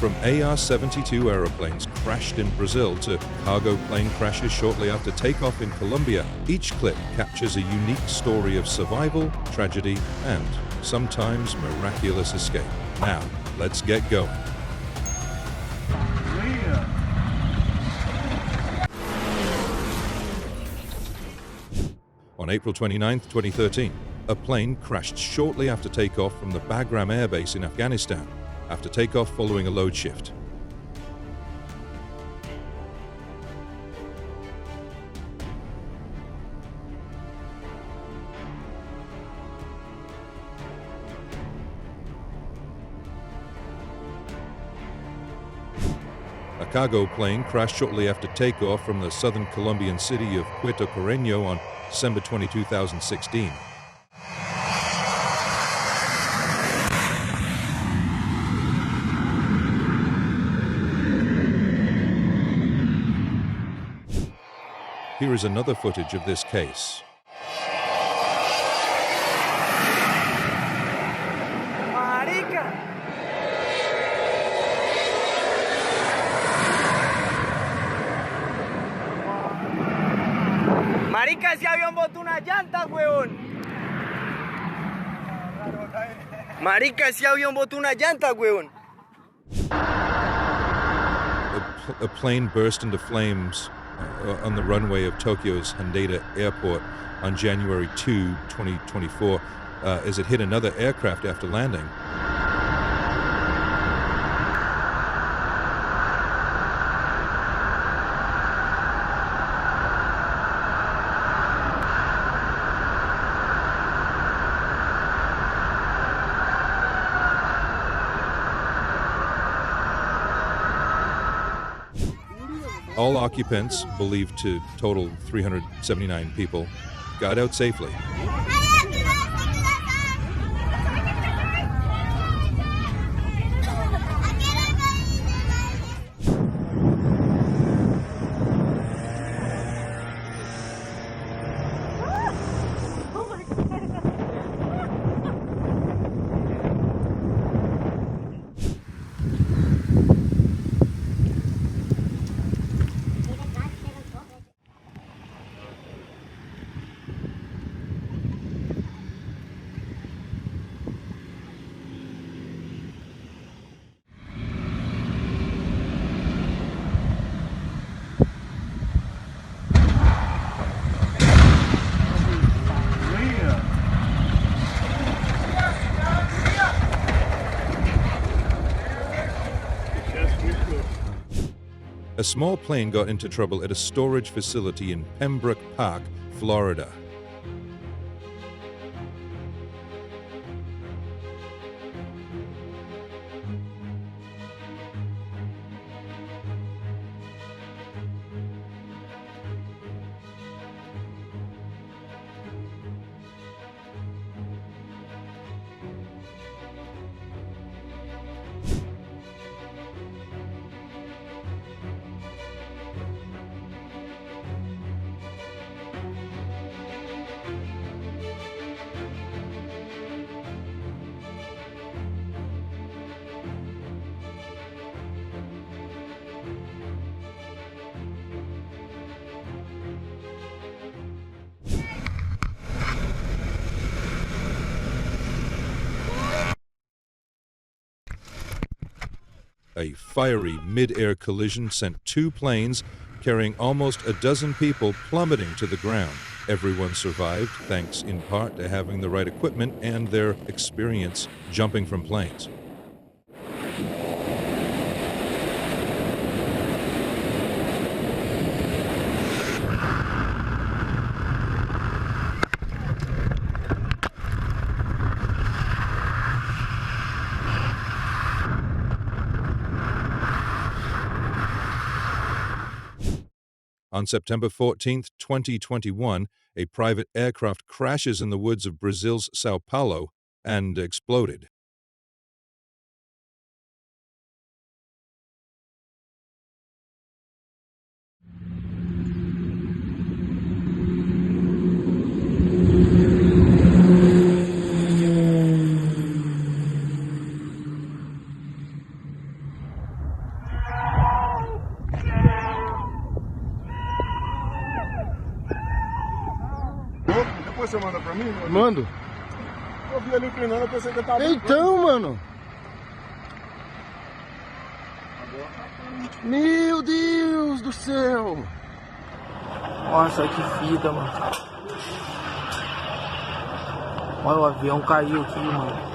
from AR-72 aeroplanes crashed in Brazil to cargo plane crashes shortly after takeoff in Colombia, each clip captures a unique story of survival, tragedy, and sometimes miraculous escape. Now, let's get going. On April 29, 2013, a plane crashed shortly after takeoff from the Bagram Air Base in Afghanistan, after takeoff following a load shift. A cargo plane crashed shortly after takeoff from the southern Colombian city of Puerto Carreño on December 20, 2016. Here is another footage of this case. Marica, ese avión botó una llanta, weón. Marica, ese avión botó una llanta, weón. A plane burst into flames on the runway of Tokyo's Narita Airport on January 2, 2024, as it hit another aircraft after landing. All occupants, believed to total 379 people, got out safely. A small plane got into trouble at a storage facility in Pembroke Park, Florida. A fiery mid-air collision sent two planes carrying almost a dozen people plummeting to the ground. Everyone survived, thanks in part to having the right equipment and their experience jumping from planes. On September 14, 2021, a private aircraft crashes in the woods of Brazil's Sao Paulo and exploded. Depois você manda pra mim? Mano? Mando. Eu vi ali treinando, eu pensei que eu tava... Então, mano. Meu Deus do céu. Nossa, que fita, mano. Olha, o avião caiu aqui, mano.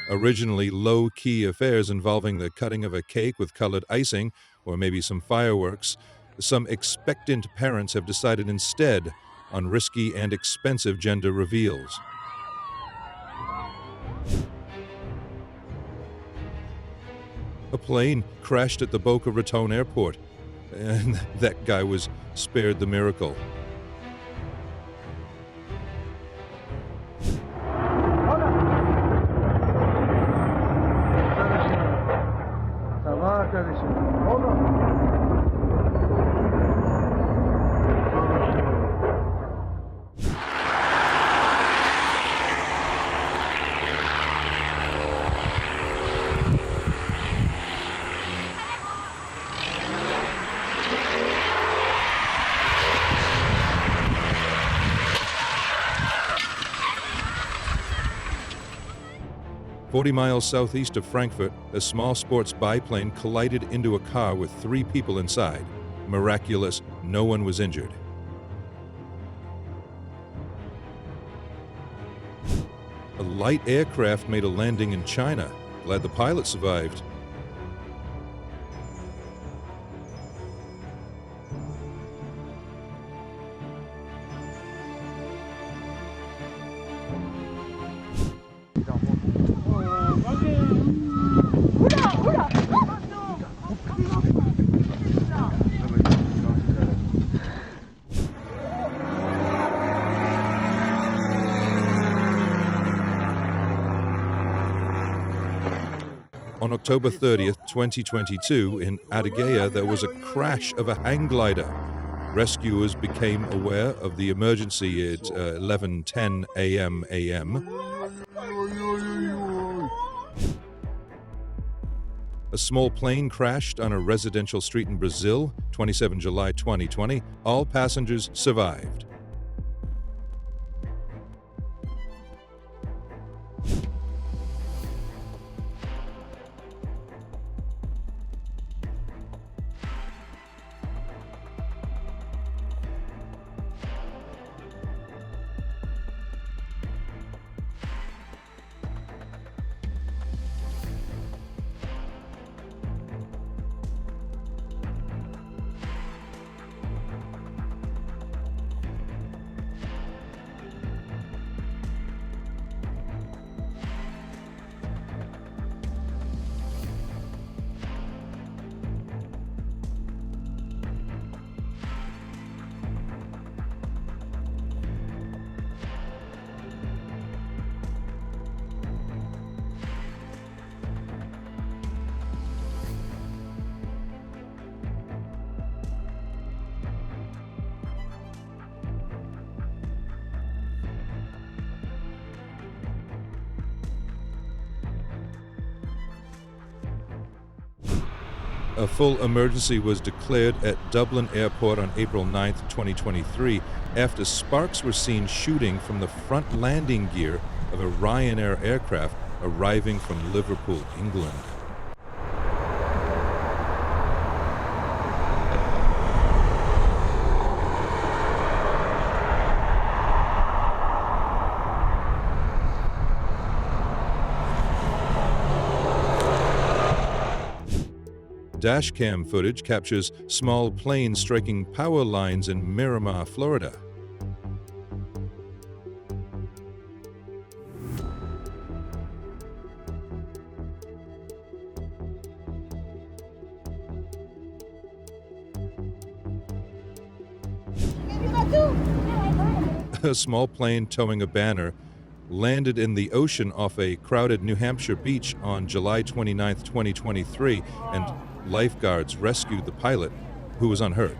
Originally low-key affairs involving the cutting of a cake with colored icing or maybe some fireworks, some expectant parents have decided instead on risky and expensive gender reveals. A plane crashed at the Boca Raton Airport, and that guy was spared the miracle. "40 miles southeast of Frankfurt, a small sports biplane collided into a car with 3 people inside. Miraculous, no one was injured." A light aircraft made a landing in China. Glad the pilot survived. On October 30th, 2022, in Adygea, there was a crash of a hang glider. Rescuers became aware of the emergency at 11:10 a.m. A small plane crashed on a residential street in Brazil, 27 July 2020. All passengers survived. A full emergency was declared at Dublin Airport on April 9, 2023, after sparks were seen shooting from the front landing gear of a Ryanair aircraft arriving from Liverpool, England. Dashcam footage captures small planes striking power lines in Miramar, Florida. A small plane towing a banner landed in the ocean off a crowded New Hampshire beach on July 29, 2023, and lifeguards rescued the pilot, who was unhurt.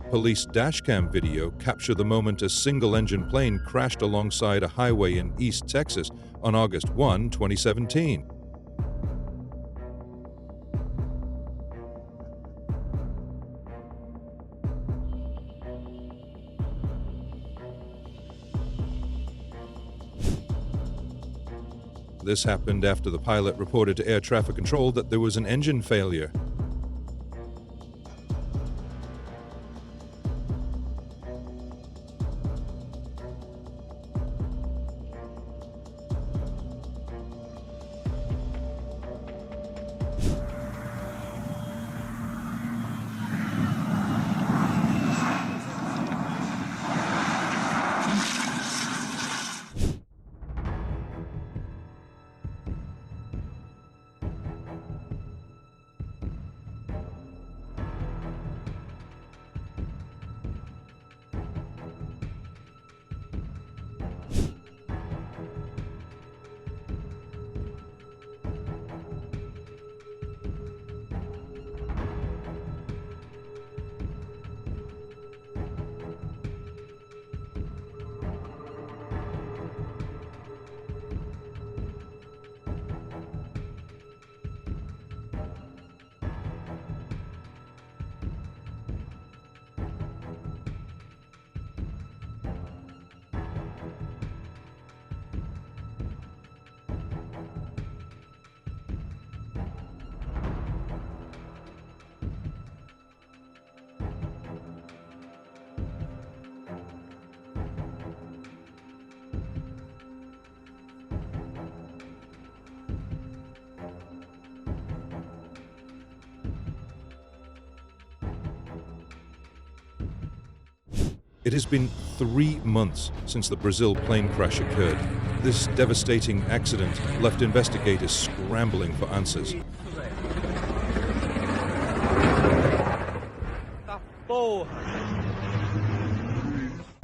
Police dashcam video captured the moment a single-engine plane crashed alongside a highway in East Texas on August 1, 2017. This happened after the pilot reported to air traffic control that there was an engine failure. It has been 3 months since the Brazil plane crash occurred. This devastating accident left investigators scrambling for answers.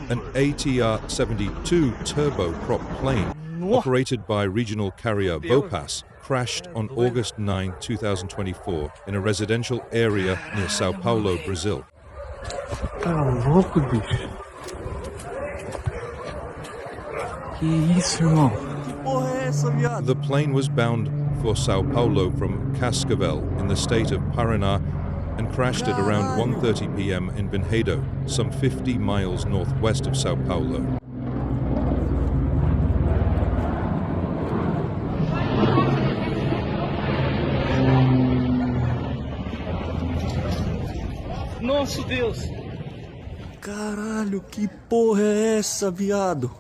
An ATR-72 turboprop plane, operated by regional carrier Vopas, crashed on August 9, 2024 in a residential area near Sao Paulo, Brazil. Tá louco, bicho. Que isso, irmão? The plane was bound for Sao Paulo from Cascavel in the state of Paraná and crashed at around 1:30 p.m. in Vinhedo, some 50 miles northwest of Sao Paulo. Nosso Deus! Caralho, que porra é essa, viado?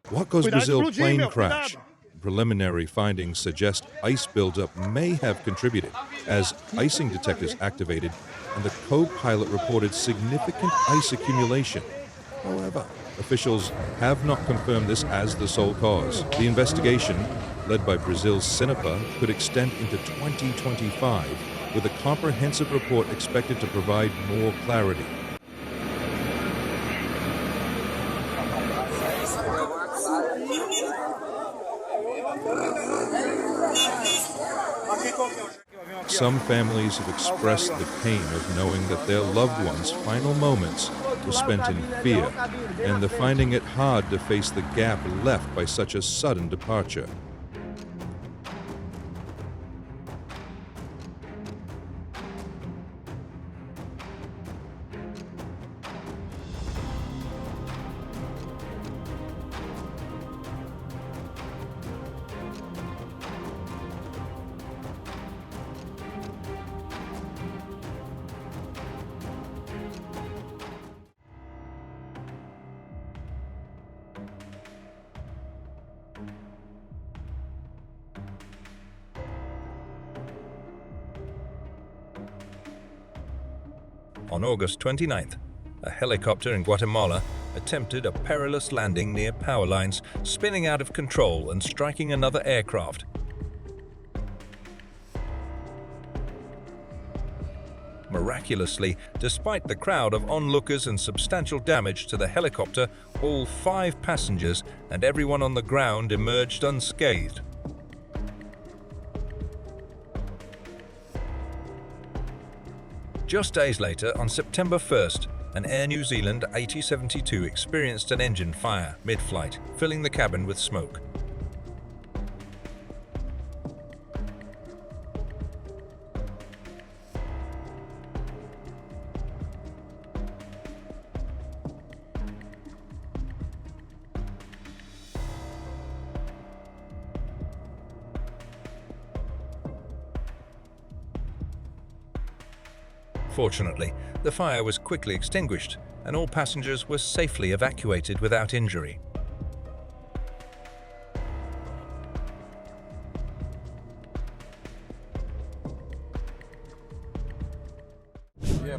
What caused Brazil plane crash? Preliminary findings suggest ice buildup may have contributed, as icing detectors activated and the co-pilot reported significant ice accumulation. However, officials have not confirmed this as the sole cause. The investigation, led by Brazil's CINEPA, could extend into 2025, with a comprehensive report expected to provide more clarity. Some families have expressed the pain of knowing that their loved ones' final moments were spent in fear, and they're finding it hard to face the gap left by such a sudden departure. On August 29th, a helicopter in Guatemala attempted a perilous landing near power lines, spinning out of control and striking another aircraft. Miraculously, despite the crowd of onlookers and substantial damage to the helicopter, all 5 passengers and everyone on the ground emerged unscathed. Just days later, on September 1st, an Air New Zealand 8072 experienced an engine fire mid-flight, filling the cabin with smoke. Fortunately, the fire was quickly extinguished and all passengers were safely evacuated without injury.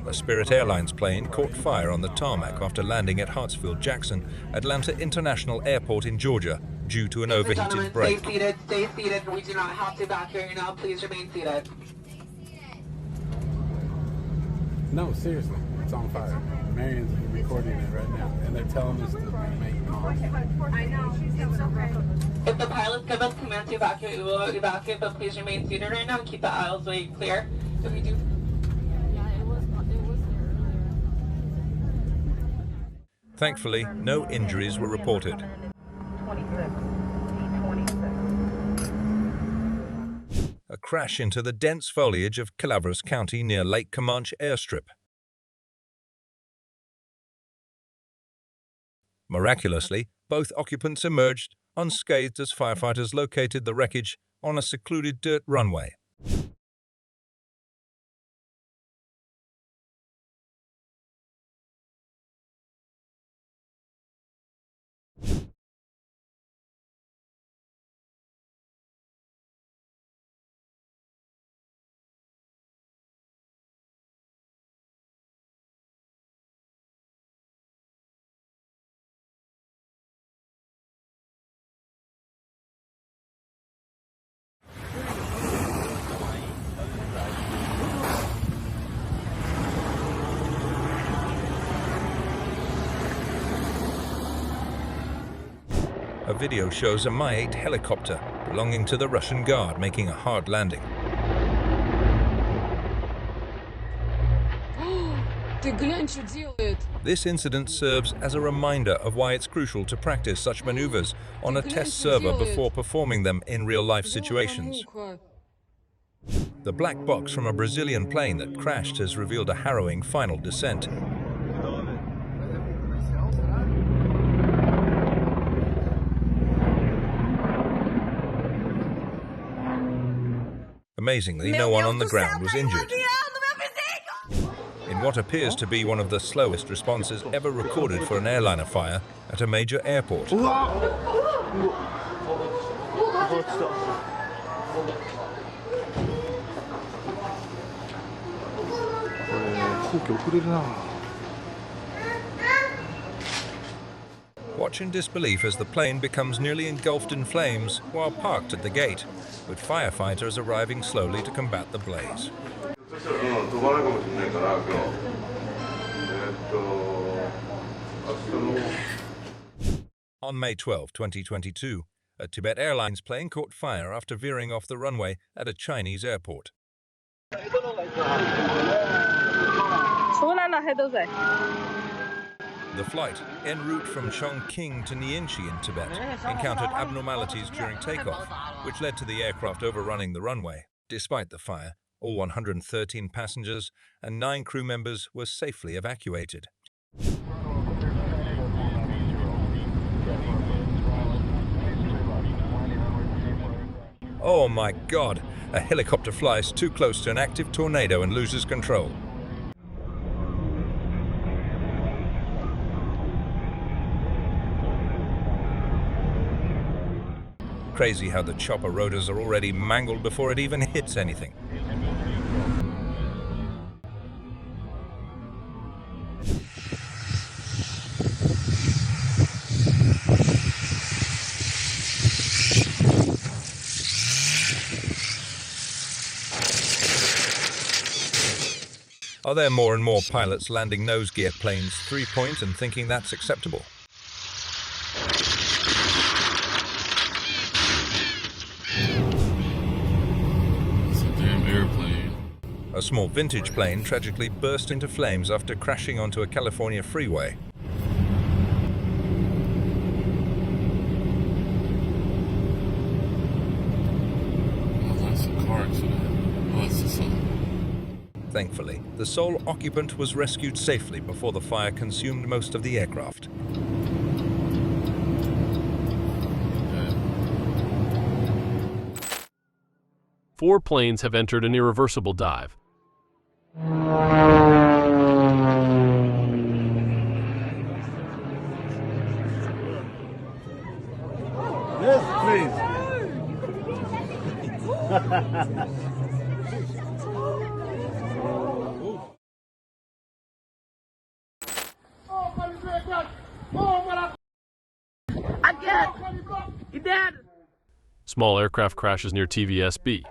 A Spirit Airlines plane caught fire on the tarmac after landing at Hartsfield-Jackson Atlanta International Airport in Georgia due to an overheated brake. Stay seated, stay seated. We do not have to evacuate now. Please remain seated. No, seriously, it's on fire. Marion's recording it right now, and they're telling us to remain calm. I know, it's okay. If the pilots give us command to evacuate, we will evacuate, but please remain seated right now and keep the aisles way clear. If we do... Thankfully, no injuries were reported. A crash into the dense foliage of Calaveras County near Lake Comanche airstrip. Miraculously, both occupants emerged unscathed as firefighters located the wreckage on a secluded dirt runway. A video shows a Mi-8 helicopter belonging to the Russian Guard making a hard landing. This incident serves as a reminder of why it's crucial to practice such maneuvers on a test server before performing them in real-life situations. The black box from a Brazilian plane that crashed has revealed a harrowing final descent. Amazingly, no one on the ground was injured. In what appears to be one of the slowest responses ever recorded for an airliner fire at a major airport. Watch in disbelief as the plane becomes nearly engulfed in flames while parked at the gate, with firefighters arriving slowly to combat the blaze. On May 12, 2022, a Tibet Airlines plane caught fire after veering off the runway at a Chinese airport. The flight, en route from Chongqing to Nianchi in Tibet, encountered abnormalities during takeoff, which led to the aircraft overrunning the runway. Despite the fire, all 113 passengers and 9 crew members were safely evacuated. Oh my God! A helicopter flies too close to an active tornado and loses control. Crazy how the chopper rotors are already mangled before it even hits anything. Are there more and more pilots landing nose gear planes 3-point and thinking that's acceptable? It's a damn airplane. A small vintage plane tragically burst into flames after crashing onto a California freeway. Oh, that's a car accident. Oh, that's a Thankfully, the sole occupant was rescued safely before the fire consumed most of the aircraft. Four planes have entered an irreversible dive. Yes, please. Small aircraft crashes near TVSB.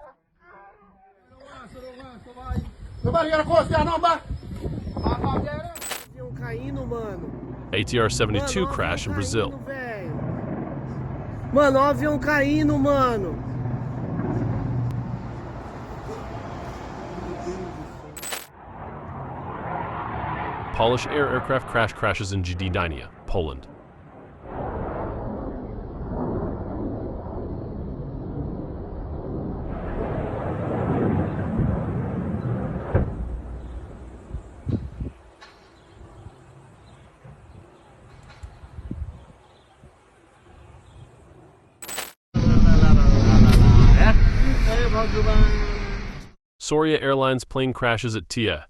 ATR-72 crash in Brazil. Mano, ó o avião caindo, mano. Polish Air aircraft crashes in Gdynia, Poland. Soria Airlines plane crashes at Tia.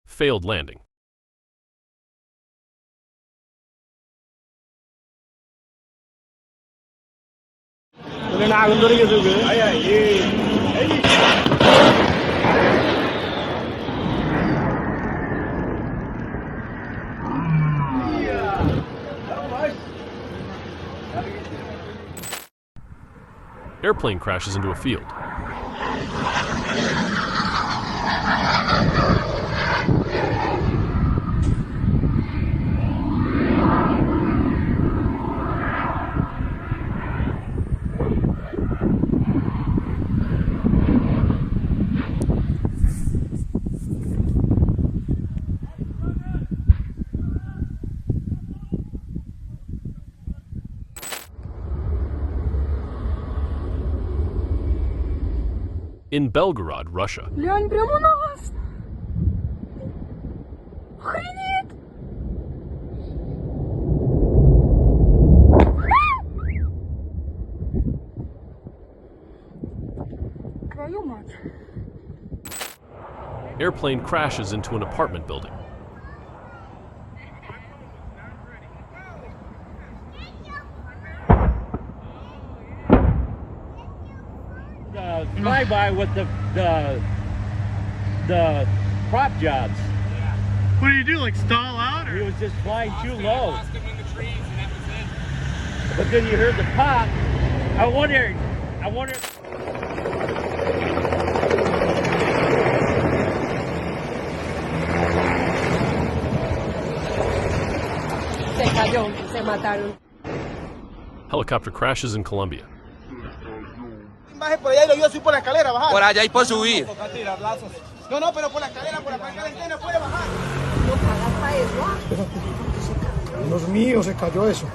Failed landing. Airplane crashes into a field. In Belgorod, Russia. Глянь, прямо на вас! Охренеть! Твою мать! Airplane crashes into an apartment building. Flyby with the prop jobs. What do you do, like stall out? Or? He was just flying too low. But then you heard the pop. I wonder. Se cayó, se mataron. Helicopter crashes in Colombia. Por allá y lo ayudo a subir por la escalera, bajar. Por allá y por subir. No, pero por la escalera, por la escalera no puede bajar. Dios mío, se cayó eso.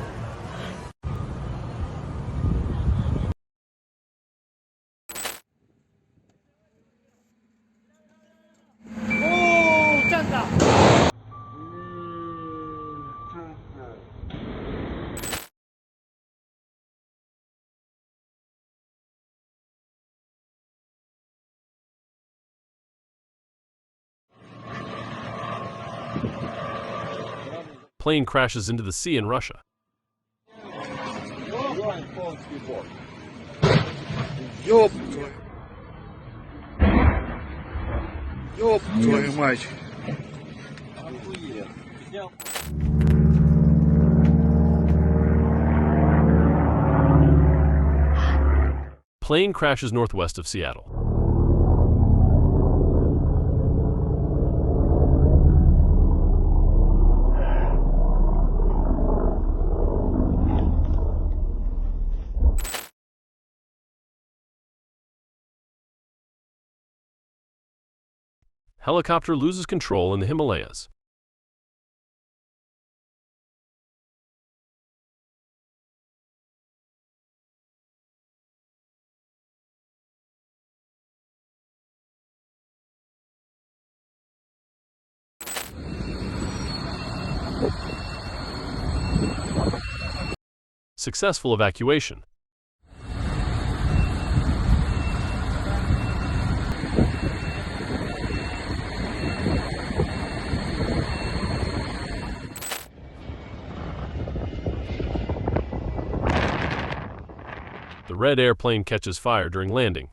Chanta. plane crashes into the sea in Russia. Ёб твою мать. Plane crashes northwest of Seattle. Helicopter loses control in the Himalayas. Successful evacuation. The red airplane catches fire during landing.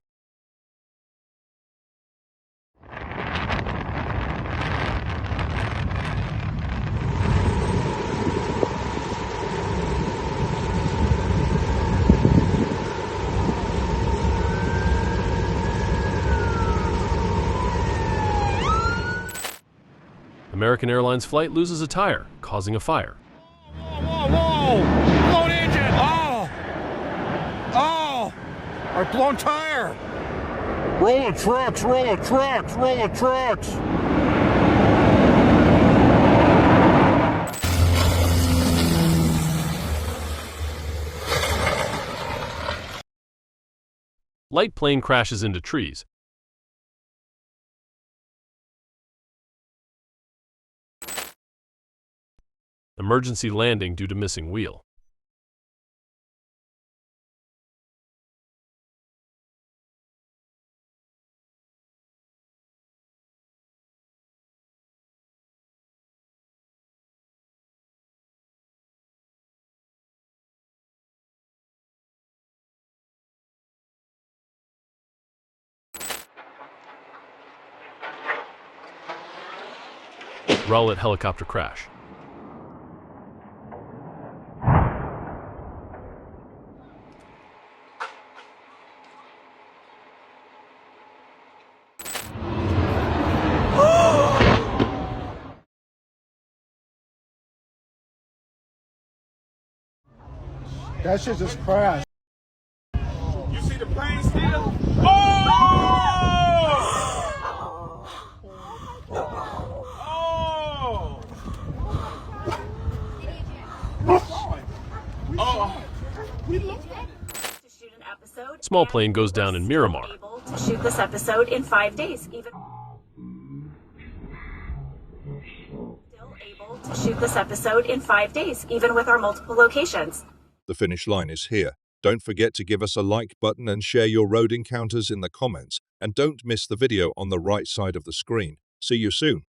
American Airlines flight loses a tire, causing a fire. Whoa, whoa! Blown engine! Oh! Oh! Our blown tire! Roller trucks, roller trucks, roller trucks! Light plane crashes into trees. Emergency landing due to missing wheel. Rowlett helicopter crash. That shit just crashed. You see the plane still? Oh! Oh! We looked at to shoot an episode. Small plane goes down in Miramar. Able to shoot this episode in 5 days, even. Still able to shoot this episode in 5 days, even with our multiple locations. The finish line is here. Don't forget to give us a like button and share your road encounters in the comments. And don't miss the video on the right side of the screen. See you soon.